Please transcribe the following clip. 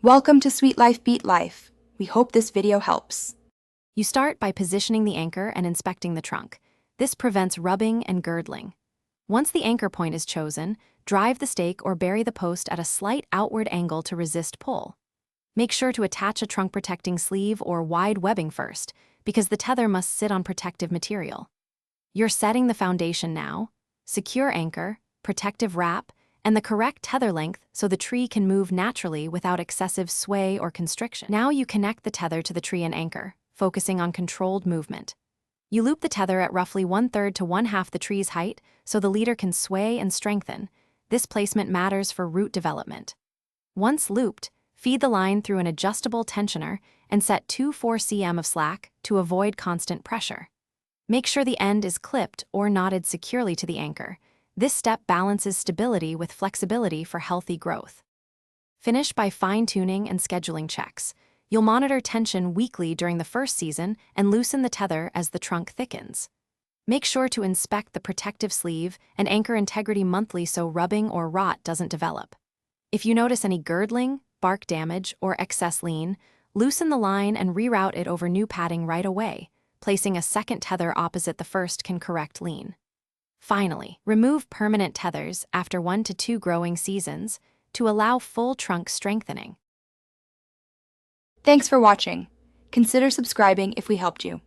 Welcome to Sweet Life Beat Life. We hope this video helps. You start by positioning the anchor and inspecting the trunk. This prevents rubbing and girdling. Once the anchor point is chosen, drive the stake or bury the post at a slight outward angle to resist pull. Make sure to attach a trunk protecting sleeve or wide webbing first, because the tether must sit on protective material. You're setting the foundation now: secure anchor, protective wrap, and the correct tether length so the tree can move naturally without excessive sway or constriction. Now you connect the tether to the tree and anchor, focusing on controlled movement. You loop the tether at roughly 1/3 to 1/2 the tree's height so the leader can sway and strengthen. This placement matters for root development. Once looped, feed the line through an adjustable tensioner and set 2-4 cm of slack to avoid constant pressure. Make sure the end is clipped or knotted securely to the anchor. This step balances stability with flexibility for healthy growth. Finish by fine-tuning and scheduling checks. You'll monitor tension weekly during the first season and loosen the tether as the trunk thickens. Make sure to inspect the protective sleeve and anchor integrity monthly so rubbing or rot doesn't develop. If you notice any girdling, bark damage, or excess lean, loosen the line and reroute it over new padding right away. Placing a second tether opposite the first can correct lean. Finally, remove permanent tethers after 1 to 2 growing seasons to allow full trunk strengthening. Thanks for watching. Consider subscribing if we helped you.